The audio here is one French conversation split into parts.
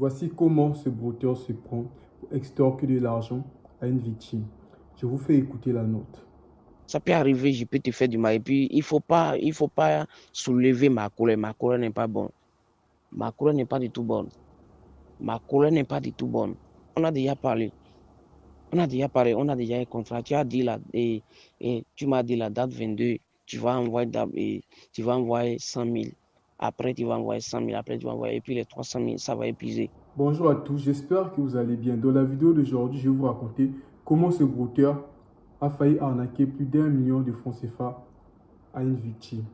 Voici comment ce brouteur se prend pour extorquer de l'argent à une victime. Je vous fais écouter la note. Ça peut arriver, je peux te faire du mal. Et puis, il faut pas soulever ma colère. Ma colère n'est pas bonne. Ma colère n'est pas du tout bonne. Ma colère n'est pas du tout bonne. On a déjà parlé. On a déjà un contrat. Tu as dit et tu m'as dit la date 22, tu vas envoyer 100 000. Après, tu vas envoyer 100 000. Après, tu vas envoyer. Et puis, les 300 000, ça va épuiser. Bonjour à tous, j'espère que vous allez bien. Dans la vidéo d'aujourd'hui, je vais vous raconter comment ce brouteur a failli arnaquer plus d'1 million de francs CFA à une victime.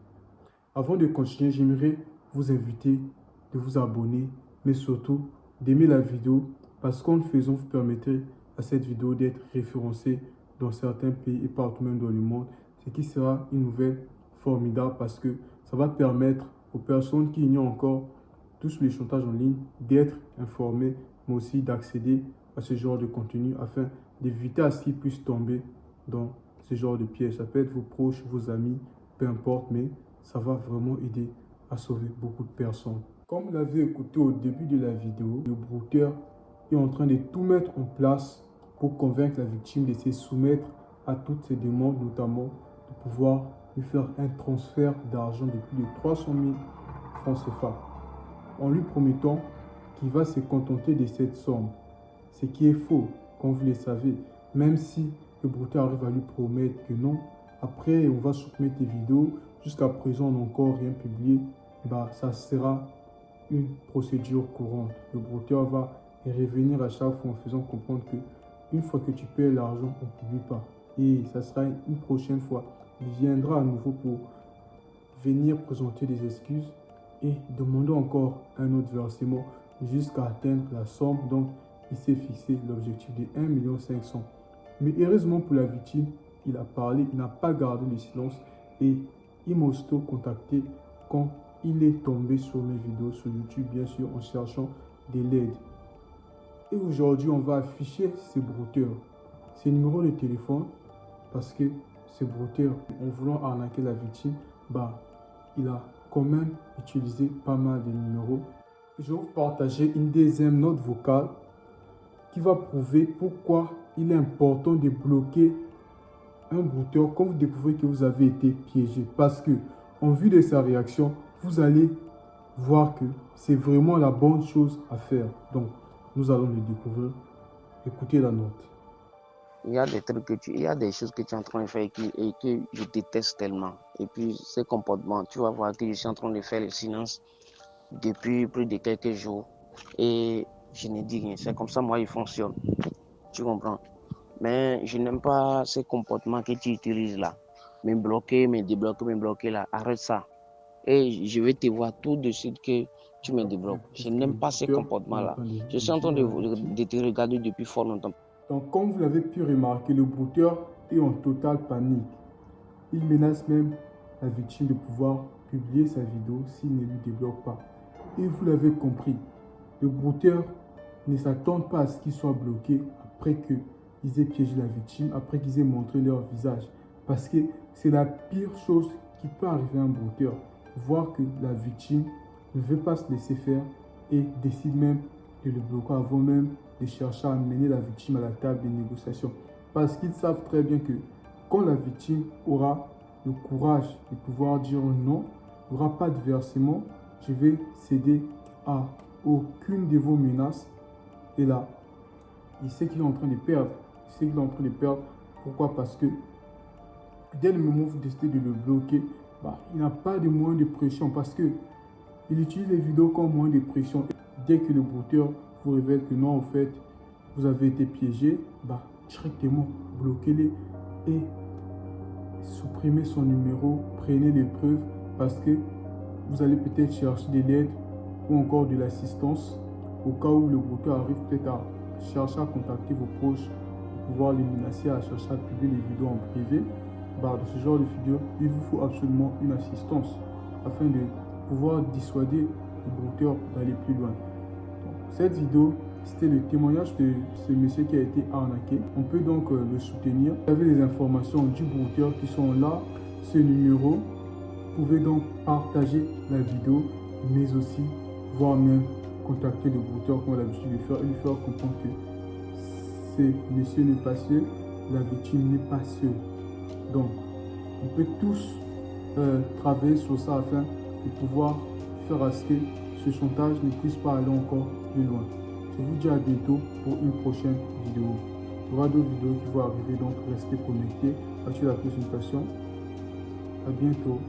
Avant de continuer, j'aimerais vous inviter de vous abonner, mais surtout d'aimer la vidéo parce qu'en le faisant, vous permettrez à cette vidéo d'être référencée dans certains pays et partout même dans le monde, ce qui sera une nouvelle formidable parce que ça va permettre aux personnes qui ignorent encore tout sur les chantages en ligne d'être informées, mais aussi d'accéder à ce genre de contenu afin d'éviter à ce qu'ils puissent tomber dans ce genre de piège. Ça peut être vos proches, vos amis, peu importe, mais ça va vraiment aider à sauver beaucoup de personnes. Comme vous l'avez écouté au début de la vidéo, le brouteur est en train de tout mettre en place pour convaincre la victime de se soumettre à toutes ses demandes, notamment de pouvoir lui faire un transfert d'argent de plus de 300 000 francs CFA, en lui promettant qu'il va se contenter de cette somme. Ce qui est faux, comme vous le savez, même si le brouteur arrive à lui promettre que non, après on va supprimer tes vidéos, jusqu'à présent on n'a encore rien publié, ça sera une procédure courante. Le brouteur va revenir à chaque fois en faisant comprendre que une fois que tu payes l'argent, on ne publie pas. Et ça sera une prochaine fois. Il viendra à nouveau pour venir présenter des excuses et demander encore un autre versement jusqu'à atteindre la somme. Donc, il s'est fixé l'objectif de 1,5 million. Mais heureusement pour la victime, il a parlé, il n'a pas gardé le silence et il m'a aussitôt contacté quand il est tombé sur mes vidéos sur YouTube, bien sûr, en cherchant de l'aide. Et aujourd'hui, on va afficher ces brouteurs, ces numéros de téléphone, parce que ce brouteur, en voulant arnaquer la victime, il a quand même utilisé pas mal de numéros. Je vais vous partager une deuxième note vocale qui va prouver pourquoi il est important de bloquer un brouteur quand vous découvrez que vous avez été piégé. Parce que, en vue de sa réaction, vous allez voir que c'est vraiment la bonne chose à faire. Donc, nous allons le découvrir. Écoutez la note. Il y a des trucs il y a des choses que tu es en train de faire et que je déteste tellement. Et puis, ce comportement, tu vas voir que je suis en train de faire le silence depuis plus de quelques jours. Et je ne dis rien. C'est comme ça, moi, il fonctionne. Tu comprends? Mais je n'aime pas ce comportement que tu utilises là. Me bloquer, me débloquer, me bloquer là. Arrête ça. Et je vais te voir tout de suite que tu me débloques. Je n'aime pas ce comportement là. Je suis en train de te regarder depuis fort longtemps. Donc, comme vous l'avez pu remarquer, le brouteur est en totale panique. Il menace même la victime de pouvoir publier sa vidéo s'il ne lui débloque pas. Et vous l'avez compris, le brouteur ne s'attend pas à ce qu'il soit bloqué après qu'ils aient piégé la victime, après qu'ils aient montré leur visage. Parce que c'est la pire chose qui peut arriver à un brouteur. Voir que la victime ne veut pas se laisser faire et décide même de le bloquer avant même de chercher à amener la victime à la table des négociations. Parce qu'ils savent très bien que quand la victime aura le courage de pouvoir dire non, il n'y aura pas de versement, je vais céder à aucune de vos menaces. Et là, il sait qu'il est en train de perdre. Il sait qu'il est en train de perdre. Pourquoi? Parce que dès le moment où vous décidez de le bloquer, il n'a pas de moyen de pression parce que il utilise les vidéos comme moyen de pression. Dès que le brouteur vous révèle que non, en fait, vous avez été piégé, directement bloquez-les et supprimez son numéro, prenez les preuves parce que vous allez peut-être chercher de l'aide ou encore de l'assistance au cas où le brouteur arrive peut-être à chercher à contacter vos proches pour pouvoir les menacer, à chercher à publier les vidéos en privé. Dans ce genre de vidéo, il vous faut absolument une assistance afin de pouvoir dissuader le brouteur d'aller plus loin. Donc, cette vidéo, c'était le témoignage de ce monsieur qui a été arnaqué. On peut donc le soutenir. Vous avez les informations du brouteur qui sont là, ce numéro. Vous pouvez donc partager la vidéo, mais aussi, voire même contacter le brouteur comme l'habitude de faire et lui faire comprendre que ce monsieur n'est pas seul, la victime n'est pas seule. Donc, on peut tous travailler sur ça afin de pouvoir faire à ce que ce chantage ne puisse pas aller encore plus loin. Je vous dis à bientôt pour une prochaine vidéo. Il y aura d'autres vidéos qui vont arriver, donc restez connectés, activez la notification. À bientôt.